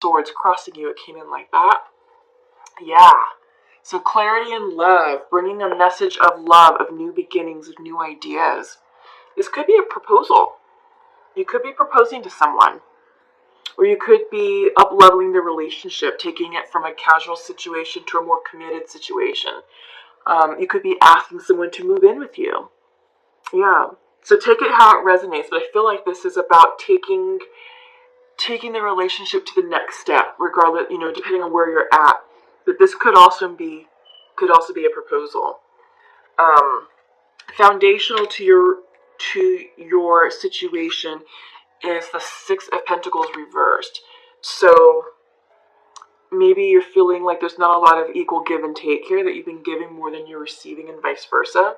Swords crossing you, it came in like that. Yeah. So clarity and love, bringing a message of love, of new beginnings, of new ideas. This could be a proposal. You could be proposing to someone. Or you could be up-leveling the relationship, taking it from a casual situation to a more committed situation. You could be asking someone to move in with you. Yeah. So take it how it resonates. But I feel like this is about taking the relationship to the next step, regardless, depending on where you're at. But this could also be a proposal. Foundational to your situation is the Six of Pentacles reversed. So maybe you're feeling like there's not a lot of equal give and take here, that you've been giving more than you're receiving and vice versa.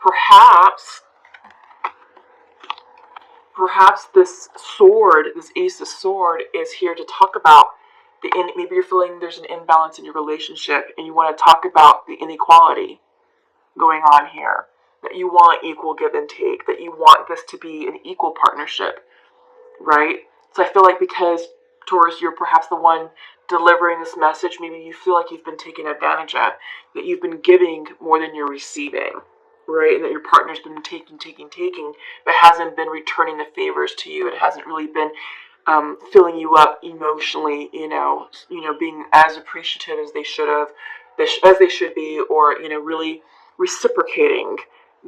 Perhaps this sword, this Ace of Sword, is here to talk about maybe you're feeling there's an imbalance in your relationship and you want to talk about the inequality going on here, that you want equal give and take, that you want this to be an equal partnership, right? So I feel like because, Taurus, you're perhaps the one delivering this message, maybe you feel like you've been taken advantage of, that you've been giving more than you're receiving, right? And that your partner's been taking, but hasn't been returning the favors to you. It hasn't really been filling you up emotionally, being as appreciative as they should have, as they should be, or, really reciprocating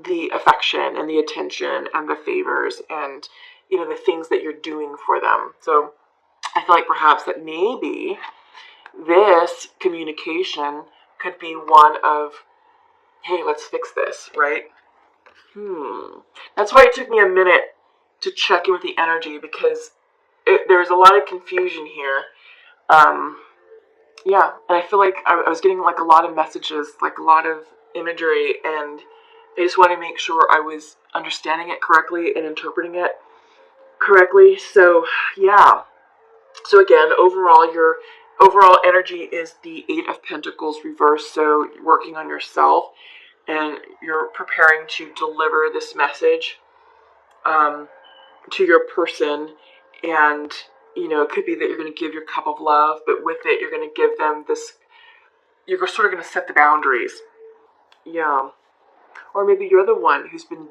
the affection and the attention and the favors and, the things that you're doing for them. So I feel like perhaps that maybe this communication could be one of, hey, let's fix this, right? That's why it took me a minute to check in with the energy, because there's a lot of confusion here. Yeah, and I feel like I was getting like a lot of messages, like a lot of imagery, and I just wanted to make sure I was understanding it correctly and interpreting it correctly. So yeah. So again, your overall energy is the Eight of Pentacles reversed. So you're working on yourself and you're preparing to deliver this message to your person. And, it could be that you're going to give your cup of love, but with it, you're going to give them this, you're sort of going to set the boundaries. Yeah. Or maybe you're the one who's been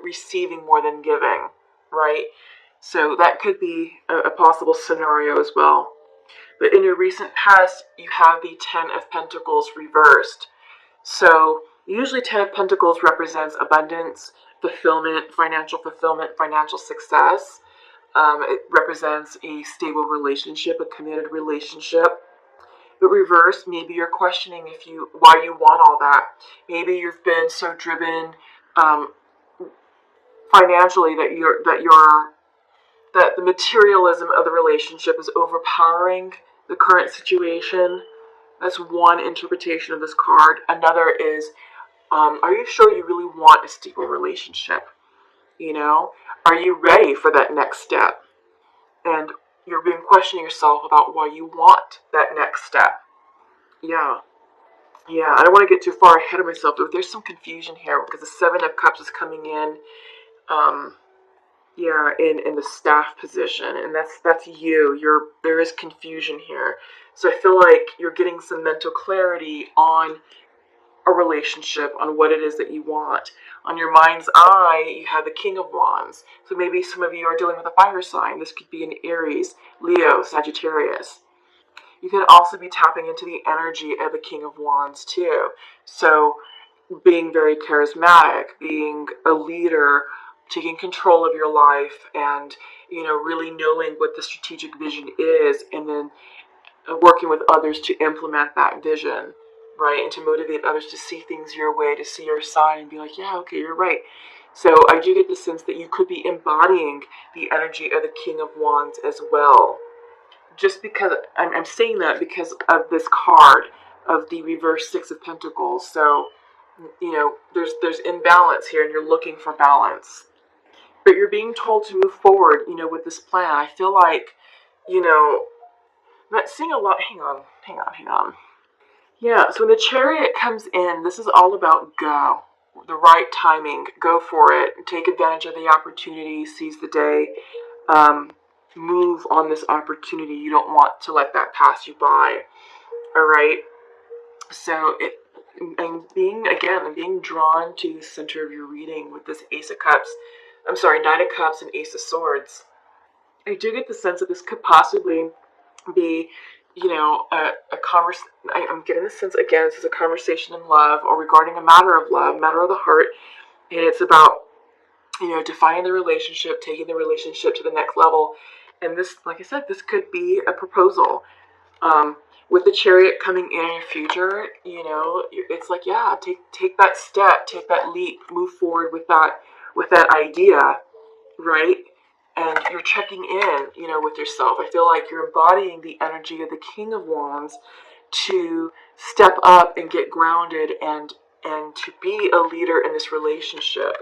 receiving more than giving, right? So that could be a possible scenario as well. But in your recent past, you have the Ten of Pentacles reversed. So usually Ten of Pentacles represents abundance, fulfillment, financial success. It represents a stable relationship, a committed relationship. But reverse, maybe you're questioning why you want all that. Maybe you've been so driven financially that the materialism of the relationship is overpowering the current situation. That's one interpretation of this card. Another is, are you sure you really want a stable relationship? Are you ready for that next step? And you're being questioning yourself about why you want that next step. Yeah. I don't want to get too far ahead of myself, but there's some confusion here because the Seven of Cups is coming in. In the staff position, and that's you. There is confusion here. So I feel like you're getting some mental clarity on a relationship, on what it is that you want. On your mind's eye, you have the King of Wands. So maybe some of you are dealing with a fire sign. This could be an Aries, Leo, Sagittarius. You could also be tapping into the energy of the King of Wands too. So being very charismatic, being a leader, taking control of your life, and really knowing what the strategic vision is, and then working with others to implement that vision, right? And to motivate others to see things your way, to see your side and be like, yeah, okay, you're right. So I do get the sense that you could be embodying the energy of the King of Wands as well. Just because I'm saying that because of this card of the reverse Six of Pentacles. So there's imbalance here, and you're looking for balance. But you're being told to move forward, with this plan. I feel like, I'm not seeing a lot. Hang on. Yeah, so when the Chariot comes in, this is all about go. The right timing. Go for it. Take advantage of the opportunity. Seize the day. move on this opportunity. You don't want to let that pass you by. All right. So being drawn to the center of your reading with this Ace of Cups. I'm sorry, Knight of Cups and Ace of Swords. I do get the sense that this could possibly be, a conversation. I'm getting the sense, again, this is a conversation in love or regarding a matter of love, matter of the heart. And it's about, defining the relationship, taking the relationship to the next level. And this, like I said, this could be a proposal. With the Chariot coming in your future, it's like, yeah, take that step, take that leap, move forward with that idea, right? And you're checking in, with yourself. I feel like you're embodying the energy of the King of Wands to step up and get grounded and to be a leader in this relationship.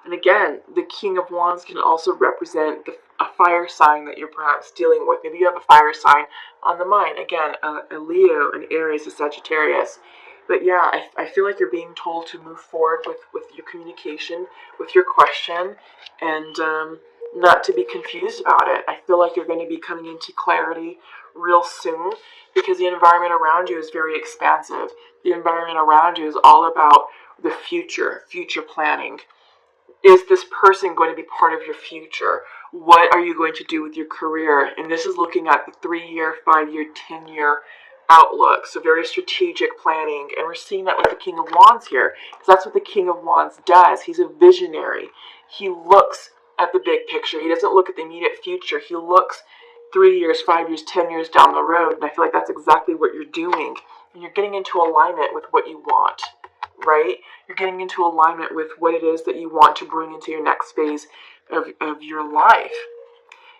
And again, the King of Wands can also represent a fire sign that you're perhaps dealing with. Maybe you have a fire sign on the mind. Again, a Leo, an Aries, a Sagittarius. But yeah, I feel like you're being told to move forward with your communication, with your question, and not to be confused about it. I feel like you're going to be coming into clarity real soon because the environment around you is very expansive. The environment around you is all about the future planning. Is this person going to be part of your future? What are you going to do with your career? And this is looking at the 3-year, 5-year, 10-year outlook. So very strategic planning. And we're seeing that with the King of Wands here, because that's what the King of Wands does. He's a visionary. He looks at the big picture. He doesn't look at the immediate future. He looks 3 years, 5 years, 10 years down the road. And I feel like that's exactly what you're doing. And you're getting into alignment with what you want. Right? You're getting into alignment with what it is that you want to bring into your next phase of your life.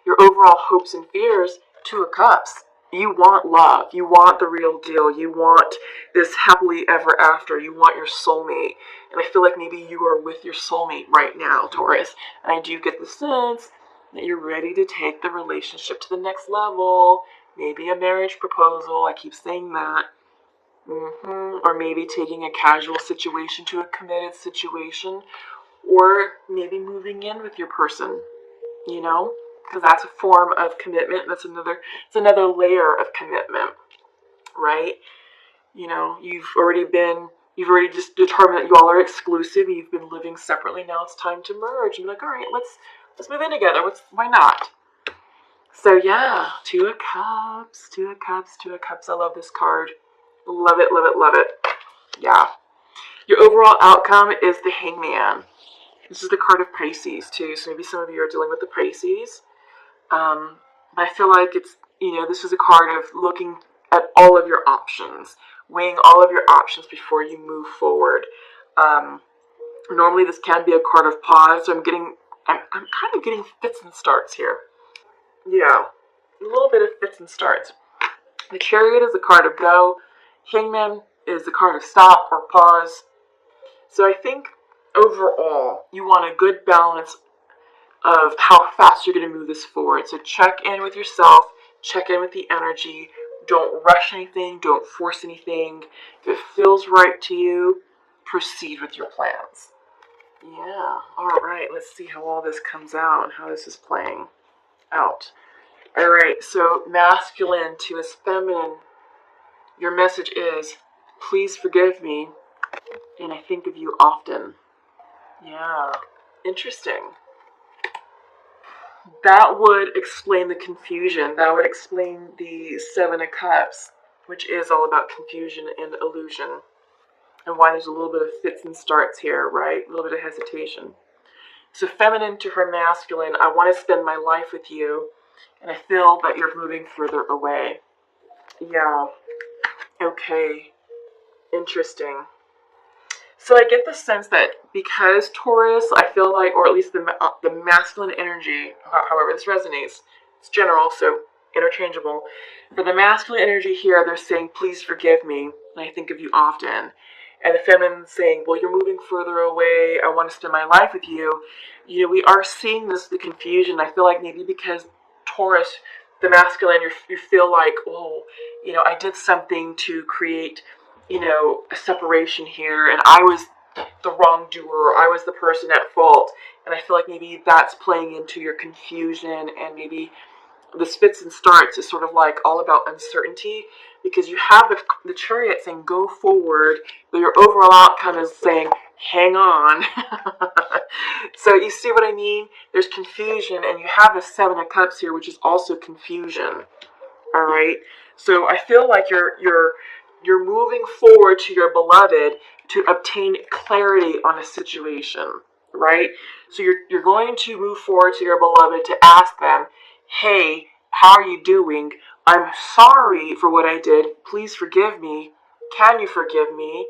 Your overall hopes and fears, 2 of Cups. You want love. You want the real deal. You want this happily ever after. You want your soulmate. And I feel like maybe you are with your soulmate right now, Taurus. And I do get the sense that you're ready to take the relationship to the next level. Maybe a marriage proposal. I keep saying that. Or maybe taking a casual situation to a committed situation, or maybe moving in with your person, because that's a form of commitment. It's another layer of commitment, right? You've already just determined that you all are exclusive. You've been living separately. Now it's time to merge and be like, all right, let's move in together. Why not? So yeah, 2 of Cups, 2 of Cups, 2 of Cups. I love this card. Love it, love it, love it. Yeah. Your overall outcome is the Hangman. This is the card of Pisces, too. So maybe some of you are dealing with the Pisces. But I feel like it's, this is a card of looking at all of your options, weighing all of your options before you move forward. Normally, this can be a card of pause. So I'm kind of getting fits and starts here. Yeah. A little bit of fits and starts. The Chariot is a card of go. Hangman is the card of stop or pause. So I think overall you want a good balance of how fast you're going to move this forward. So check in with yourself, check in with the energy. Don't rush anything, don't force anything. If it feels right to you, proceed with your plans. Yeah, alright, let's see how all this comes out and how this is playing out. Alright, so masculine to his feminine. Your message is, please forgive me, and I think of you often. Yeah, interesting. That would explain the confusion. That would explain the 7 of Cups, which is all about confusion and illusion. And why there's a little bit of fits and starts here, right? A little bit of hesitation. So feminine to her masculine, I want to spend my life with you, and I feel that you're moving further away. Yeah. Okay. Interesting. So I get the sense that because Taurus, I feel like, or at least the masculine energy, however this resonates, it's general, so interchangeable. For the masculine energy here, they're saying, please forgive me, and I think of you often. And the feminine saying, well, you're moving further away, I want to spend my life with you. We are seeing the confusion. I feel like maybe because Taurus, the masculine, you feel like, oh, I did something to create, a separation here, and I was the wrongdoer, I was the person at fault. And I feel like maybe that's playing into your confusion, and maybe the spits and starts is sort of like all about uncertainty, because you have the chariot saying go forward, but your overall outcome is saying hang on. So you see what I mean? There's confusion, and you have the Seven of Cups here, which is also confusion. All right. So I feel like you're moving forward to your beloved to obtain clarity on a situation, right? So you're going to move forward to your beloved to ask them, "Hey, how are you doing? I'm sorry for what I did. Please forgive me. Can you forgive me?"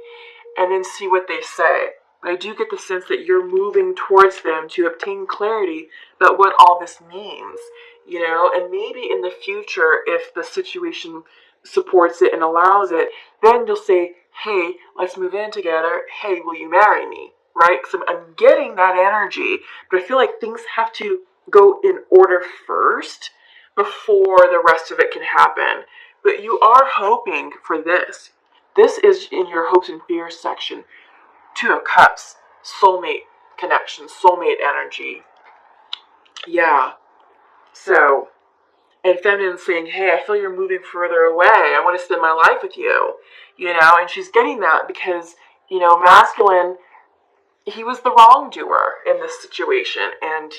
And then see what they say. But I do get the sense that you're moving towards them to obtain clarity about what all this means, and maybe in the future, if the situation supports it and allows it, then you'll say, "Hey, let's move in together. Hey, will you marry me?" Right? Because I'm getting that energy, but I feel like things have to go in order first before the rest of it can happen. But you are hoping for this. This is in your hopes and fears section. Two of Cups, soulmate connection, soulmate energy. Yeah. So, and feminine saying, "Hey, I feel you're moving further away. I want to spend my life with you." And she's getting that because, masculine, he was the wrongdoer in this situation. And,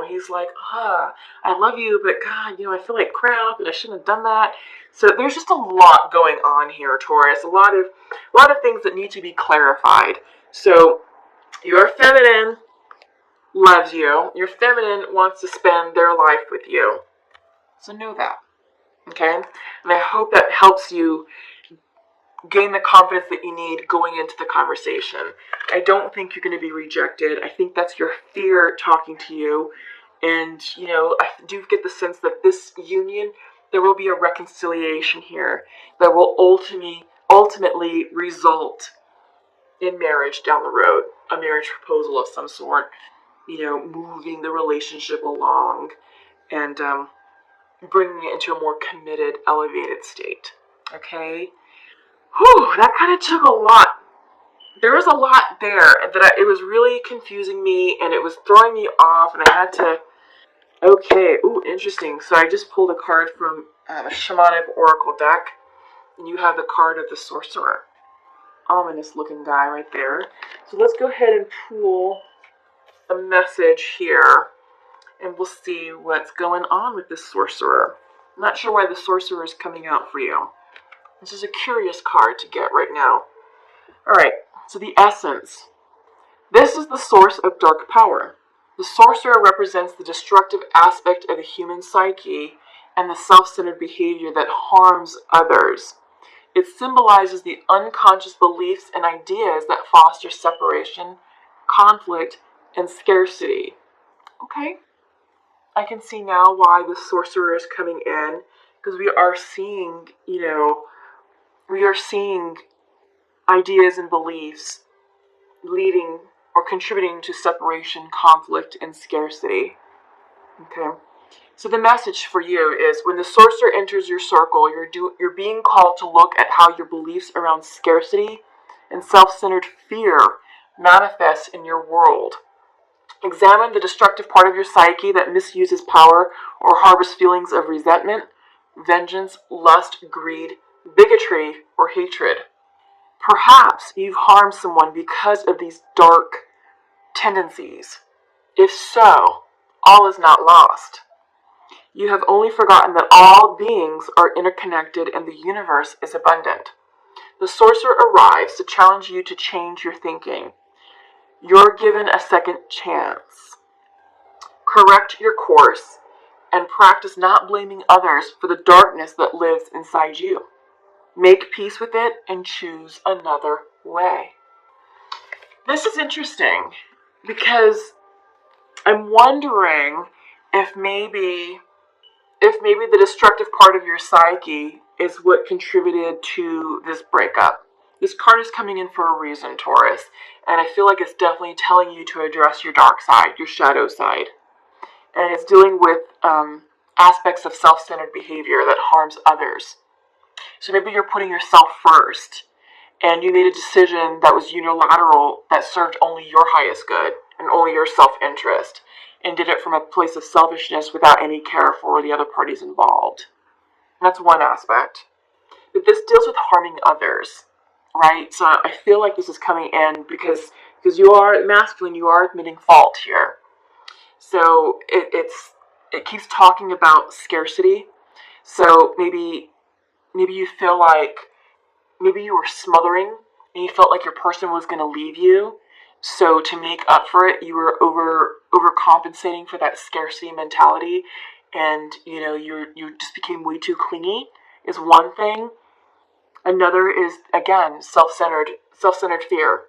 he's like, I love you, but God, I feel like crap and I shouldn't have done that. So there's just a lot going on here, Taurus. A lot of things that need to be clarified. So your feminine loves you. Your feminine wants to spend their life with you. So know that. Okay? And I hope that helps you gain the confidence that you need going into the conversation. I don't think you're going to be rejected. I think that's your fear talking to you. And, I do get the sense that this union, there will be a reconciliation here that will ultimately result in marriage down the road, a marriage proposal of some sort, moving the relationship along and bringing it into a more committed, elevated state. Okay? Whew, that kind of took a lot. There was a lot there that it was really confusing me, and it was throwing me off, and I had to. Okay, ooh, interesting. So I just pulled a card from a shamanic oracle deck, and you have the card of the sorcerer. Ominous looking guy right there. So let's go ahead and pull a message here, and we'll see what's going on with this sorcerer. I'm not sure why the sorcerer is coming out for you. This is a curious card to get right now. Alright, so the essence. This is the source of dark power. The sorcerer represents the destructive aspect of the human psyche and the self-centered behavior that harms others. It symbolizes the unconscious beliefs and ideas that foster separation, conflict, and scarcity. Okay, I can see now why the sorcerer is coming in, because we are seeing, ideas and beliefs leading or contributing to separation, conflict, and scarcity. Okay. So the message for you is when the sorcerer enters your circle, you're being called to look at how your beliefs around scarcity and self-centered fear manifest in your world. Examine the destructive part of your psyche that misuses power or harbors feelings of resentment, vengeance, lust, greed, bigotry, or hatred. Perhaps you've harmed someone because of these dark tendencies. If so, all is not lost. You have only forgotten that all beings are interconnected and the universe is abundant. The sorcerer arrives to challenge you to change your thinking. You're given a second chance. Correct your course and practice not blaming others for the darkness that lives inside you. Make peace with it and choose another way. This is interesting because I'm wondering if maybe the destructive part of your psyche is what contributed to this breakup. This card is coming in for a reason, Taurus, and I feel like it's definitely telling you to address your dark side, your shadow side. And it's dealing with aspects of self-centered behavior that harms others. So maybe you're putting yourself first, and you made a decision that was unilateral, that served only your highest good and only your self-interest, and did it from a place of selfishness without any care for the other parties involved. That's one aspect. But this deals with harming others, right? So I feel like this is coming in because you are masculine, you are admitting fault here. So it keeps talking about scarcity. So maybe you feel like maybe you were smothering and you felt like your person was going to leave you. So to make up for it, you were overcompensating for that scarcity mentality, and you just became way too clingy. Is one thing. Another is, again, self-centered fear.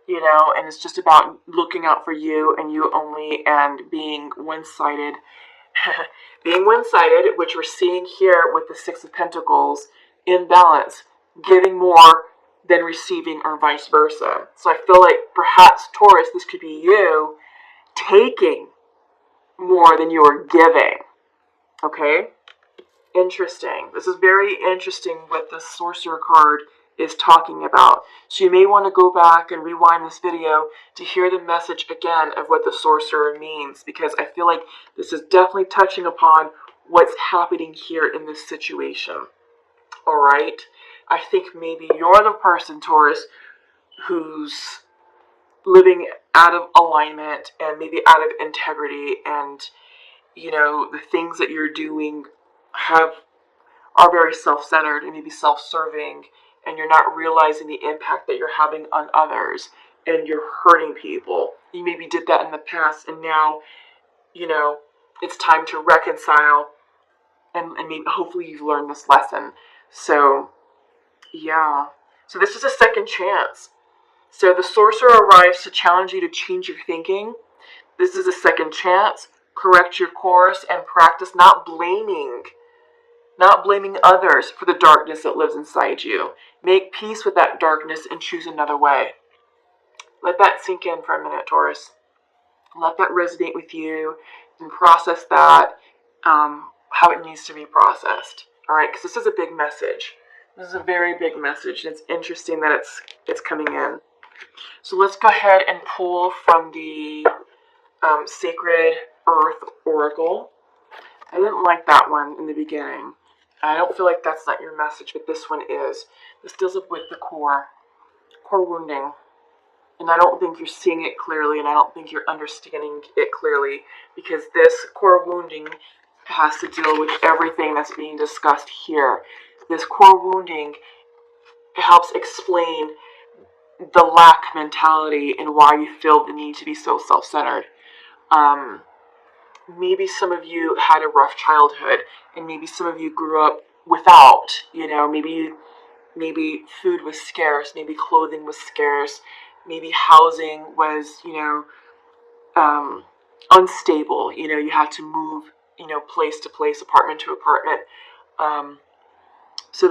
And it's just about looking out for you and you only, and being one-sided. Being one-sided, which we're seeing here with the Six of Pentacles, imbalance, giving more than receiving, or vice versa. So I feel like perhaps, Taurus, this could be you taking more than you are giving. Okay? Interesting. This is very interesting what the Sorcerer card is talking about. So you may want to go back and rewind this video to hear the message again of what the Sorcerer means, because I feel like this is definitely touching upon what's happening here in this situation. Alright? I think maybe you're the person, Taurus, who's living out of alignment and maybe out of integrity, and the things that you're doing are very self-centered and maybe self-serving, and you're not realizing the impact that you're having on others, and you're hurting people. You maybe did that in the past, and now it's time to reconcile, and maybe hopefully you've learned this lesson. So yeah, so this is a second chance. So the Sorcerer arrives to challenge you to change your thinking. This is a second chance. Correct your course and practice not blaming others for the darkness that lives inside you. Make peace with that darkness and choose another way. Let that sink in for a minute, Taurus. Let that resonate with you and process that how it needs to be processed. All right, because this is a big message. This is a very big message, and it's interesting that it's coming in. So let's go ahead and pull from the Sacred Earth Oracle. I didn't like that one in the beginning. I don't feel like that's not your message, but this one is. This deals with the core wounding. And I don't think you're seeing it clearly, and I don't think you're understanding it clearly, because this core wounding has to deal with everything that's being discussed here. This core wounding helps explain the lack mentality and why you feel the need to be so self-centered. Maybe some of you had a rough childhood, and maybe some of you grew up without, maybe food was scarce, maybe clothing was scarce, maybe housing was, unstable. You had to move, place to place, apartment to apartment. So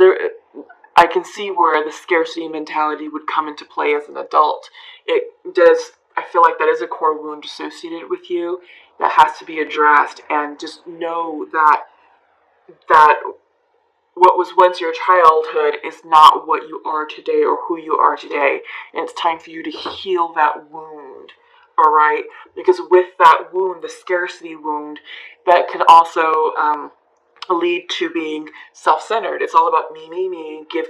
I can see where the scarcity mentality would come into play as an adult. I feel like that is a core wound associated with you that has to be addressed, and just know that what was once your childhood is not what you are today or who you are today, and it's time for you to heal that wound. All right, because with that wound, the scarcity wound, that can also lead to being self-centered. It's all about me, give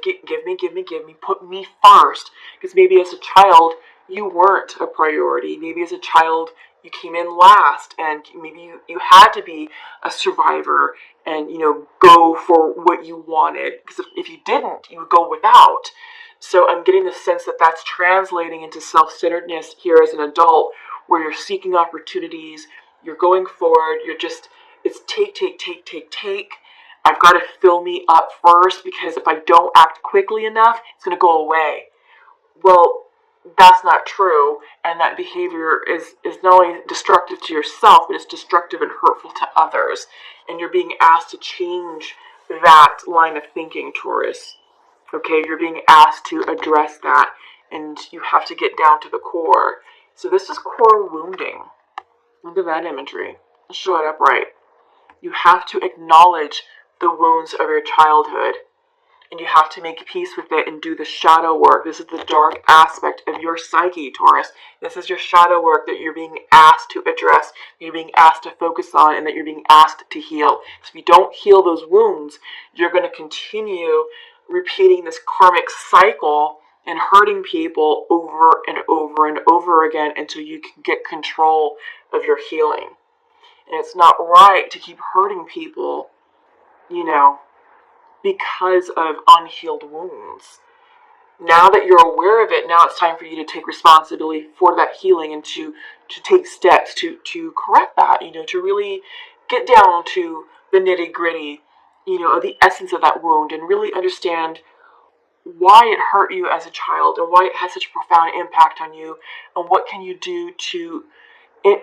me, put me first. Because maybe as a child, you weren't a priority. Maybe as a child, you came in last, and maybe you had to be a survivor and, go for what you wanted. Because if you didn't, you would go without. So I'm getting the sense that that's translating into self-centeredness here as an adult, where you're seeking opportunities, you're going forward, it's take. I've got to fill me up first, because if I don't act quickly enough, it's going to go away. Well, that's not true, and that behavior is not only destructive to yourself, but it's destructive and hurtful to others. And you're being asked to change that line of thinking, Taurus. Okay, you're being asked to address that, and you have to get down to the core. So this is core wounding. Look at that imagery. Show it up right. You have to acknowledge the wounds of your childhood. and you have to make peace with it and do the shadow work. This is the dark aspect of your psyche, Taurus. This is your shadow work that you're being asked to address, that you're being asked to focus on, and that you're being asked to heal. So if you don't heal those wounds, you're going to continue repeating this karmic cycle and hurting people over and over and over again until you can get control of your healing. And it's not right to keep hurting people, because of unhealed wounds. Now that you're aware of it, now it's time for you to take responsibility for that healing and to take steps to correct that, to really get down to the nitty gritty, of the essence of that wound and really understand why it hurt you as a child and why it has such a profound impact on you, and what can you do to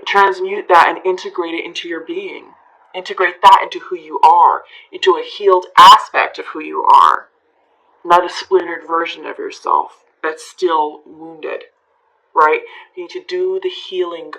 transmute that and integrate it into your being. Integrate that into who you are, into a healed aspect of who you are, not a splintered version of yourself that's still wounded, right? You need to do the healing.